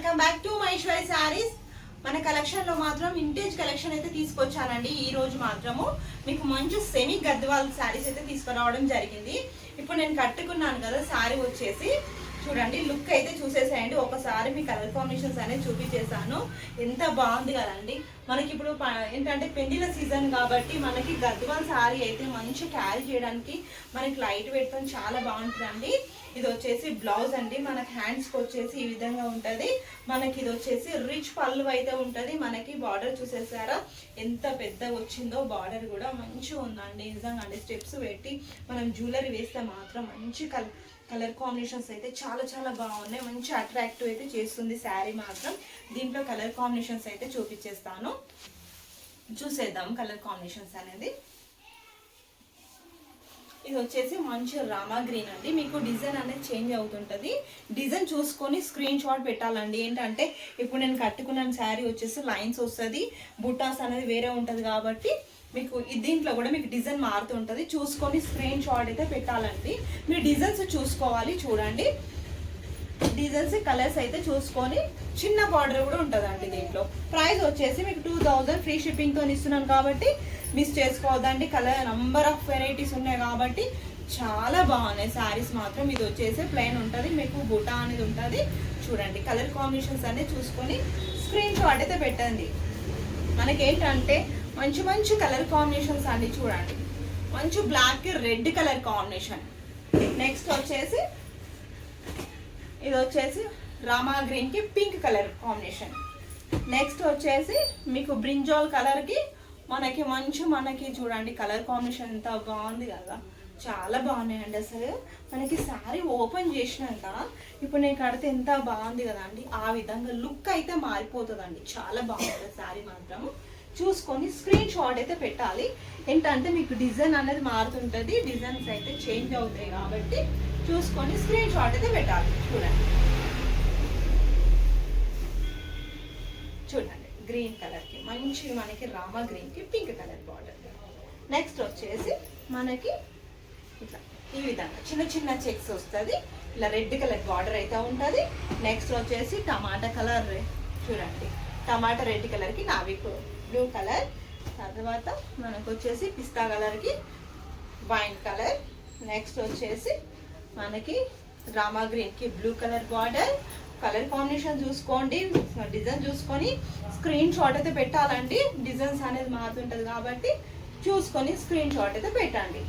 Welcome back to Maheshwari saris. మన collection లో మాత్రం వింటేజ్ కలెక్షన్ అయితే తీసుకొచ్చానండి. ఈ రోజు మాత్రము మీకు మంచి సెమీ గద్వాల్ సారీస్ అయితే తీసుకురావడం జరిగింది. ఇప్పుడు నేను కట్టుకున్నాను కదా సారీ వచ్చేసి చూడండి, లుక్ అయితే చూసేసేయండి. ఒకసారి మీ కలర్ కాంబినేషన్స్ అనేది చూపించేసాను. ఎంత బాగుంది కదండి. మనకి ఇప్పుడు ఏంటంటే పెళ్లిల సీజన్ కాబట్టి మనకి గద్వాల్ సారీ అయితే మంచి క్యారీ చేయడానికి మనకి లైట్ వెయిట్ తో చాలా బాగుంటుందండి. ఇది వచ్చేసి బ్లౌజ్ అండి. మనకి హ్యాండ్స్కి వచ్చేసి ఈ విధంగా ఉంటుంది. మనకి ఇది వచ్చేసి రిచ్ పళ్ళు అయితే ఉంటుంది. మనకి బార్డర్ చూసేసారా ఎంత పెద్దగా వచ్చిందో. బార్డర్ కూడా మంచిగా ఉందండి నిజంగా అండి. స్టెప్స్ పెట్టి మనం జ్యువెలరీ వేస్తే మాత్రం మంచి కలర్ కాంబినేషన్స్ అయితే చాలా చాలా బాగున్నాయి. మంచి అట్రాక్టివ్ అయితే చేస్తుంది శారీ మాత్రం. దీంట్లో కలర్ కాంబినేషన్స్ అయితే చూపించేస్తాను, చూసేద్దాం కలర్ కాంబినేషన్స్ అనేది. ఇది వచ్చేసి మంచి రామా గ్రీన్ అండి. మీకు డిజైన్ అనేది చేంజ్ అవుతుంటుంది. డిజైన్ చూసుకొని స్క్రీన్ షాట్ పెట్టాలండి. ఏంటంటే ఇప్పుడు నేను కట్టుకున్న శారీ వచ్చేసి లైన్స్ వస్తుంది, బుట్టాస్ అనేది వేరే ఉంటుంది కాబట్టి మీకు దీంట్లో కూడా మీకు డిజైన్ మారుతుంటుంది. చూసుకొని స్క్రీన్ షాట్ అయితే పెట్టాలండి. మీరు డిజైన్స్ చూసుకోవాలి. చూడండి డిజైన్స్ కలర్స్ అయితే చూసుకొని చిన్న బార్డర్ కూడా ఉంటుందండి. దీంట్లో ప్రైస్ వచ్చేసి మీకు 2000 ఫ్రీ షిప్పింగ్తో ఇస్తున్నాను కాబట్టి మిస్ చేసుకోవద్దండి. కలర్ నంబర్ ఆఫ్ వెరైటీస్ ఉన్నాయి కాబట్టి చాలా బాగున్నాయి శారీస్ మాత్రం. ఇది వచ్చేసి ప్లెయిన్ ఉంటుంది, మీకు బుటా అనేది ఉంటుంది. చూడండి కలర్ కాంబినేషన్స్ అనేది చూసుకొని స్క్రీన్ షాట్ అయితే పెట్టండి. మనకేంటంటే మంచి మంచి కలర్ కాంబినేషన్స్ అండి. చూడండి మంచి black red colour combination. Next వచ్చేసి ఇది వచ్చేసి రామా గ్రీన్ కి పింక్ కలర్ కాంబినేషన్. నెక్స్ట్ వచ్చేసి మీకు బ్రింజాల్ కలర్ కి మనకి చూడండి కలర్ కాంబినేషన్ ఎంత బాగుంది కదా, చాలా బాగున్నాయండి. అసలు మనకి శారీ ఓపెన్ చేసినాక ఇప్పుడు నేను కడితే ఎంత బాగుంది కదా అండి. ఆ విధంగా లుక్ అయితే మారిపోతుందండి. చాలా బాగుంటుంది శారీ మాత్రం. చూసుకొని స్క్రీన్ షాట్ అయితే పెట్టాలి. ఏంటంటే మీకు డిజైన్ అనేది మారుతుంటుంది, డిజైన్స్ అయితే చేంజ్ అవుతాయి కాబట్టి చూసుకొని స్క్రీన్ షాట్ అయితే పెట్టాలి. చూడండి గ్రీన్ కలర్కి మంచి మనకి రామా గ్రీన్కి పింక్ కలర్ బార్డర్. నెక్స్ట్ వచ్చేసి మనకి ఇట్లా ఈ విధంగా చిన్న చిన్న చెక్స్ వస్తుంది. ఇలా రెడ్ కలర్ బార్డర్ అయితే ఉంటుంది. నెక్స్ట్ వచ్చేసి టమాటా కలర్, చూడండి టమాటా రెడ్ కలర్కి నావి బ్లూ కలర్. తర్వాత మనకు వచ్చేసి పిస్తా కలర్కి వైన్ కలర్. నెక్స్ట్ వచ్చేసి మనకి రామా గ్రీన్కి blue colour border. Colour combination చూసుకోండి, డిజైన్ చూసుకొని స్క్రీన్ షాట్ అయితే పెట్టాలండి. డిజైన్స్ అనేది మారుతుంటుంది కాబట్టి చూసుకొని స్క్రీన్ షాట్ అయితే పెట్టండి.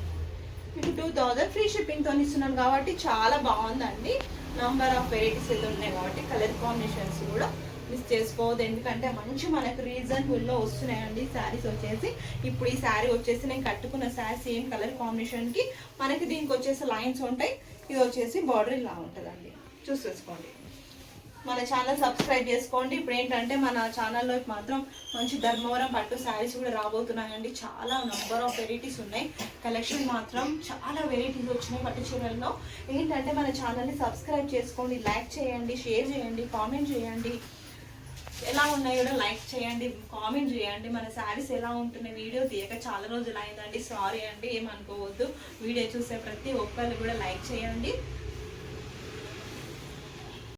మీకు 2000 ఫ్రీ షిప్పింగ్తో ఇస్తున్నాను కాబట్టి చాలా బాగుందండి. నంబర్ ఆఫ్ వెరైటీస్ అయితే ఉన్నాయి కాబట్టి కలర్ కాంబినేషన్స్ కూడా మిస్ చేసుకోవద్దు. ఎందుకంటే మంచి మనకు రీజనబుల్లో వస్తున్నాయండి శారీస్ వచ్చేసి. ఇప్పుడు ఈ శారీ వచ్చేసి నేను కట్టుకున్న శారీ సేమ్ కలర్ కాంబినేషన్కి మనకి దీనికి వచ్చేసి లైన్స్ ఉంటాయి. ఇది వచ్చేసి బార్డర్ ఇలా ఉంటుందండి, చూసేసుకోండి. మన ఛానల్ సబ్స్క్రైబ్ చేసుకోండి. ఇప్పుడు ఏంటంటే మన ఛానల్లో మాత్రం మంచి ధర్మవరం పట్టు శారీస్ కూడా రాబోతున్నాయండి. చాలా నంబర్ ఆఫ్ వెరైటీస్ ఉన్నాయి. కలెక్షన్ మాత్రం చాలా వెరైటీస్ వచ్చినాయి పట్టు చీరల్లో. ఏంటంటే మన ఛానల్ని సబ్స్క్రైబ్ చేసుకోండి, లైక్ చేయండి, షేర్ చేయండి, కామెంట్ చేయండి. ఎలా ఉన్నాయి కూడా లైక్ చేయండి, కామెంట్ చేయండి. మన శారీస్ ఎలా ఉంటున్నాయి వీడియో తీయక చాలా రోజులు అయిందండి, సారీ అండి, ఏమనుకోవద్దు. వీడియో చూసే ప్రతి ఒక్కరు కూడా లైక్ చేయండి.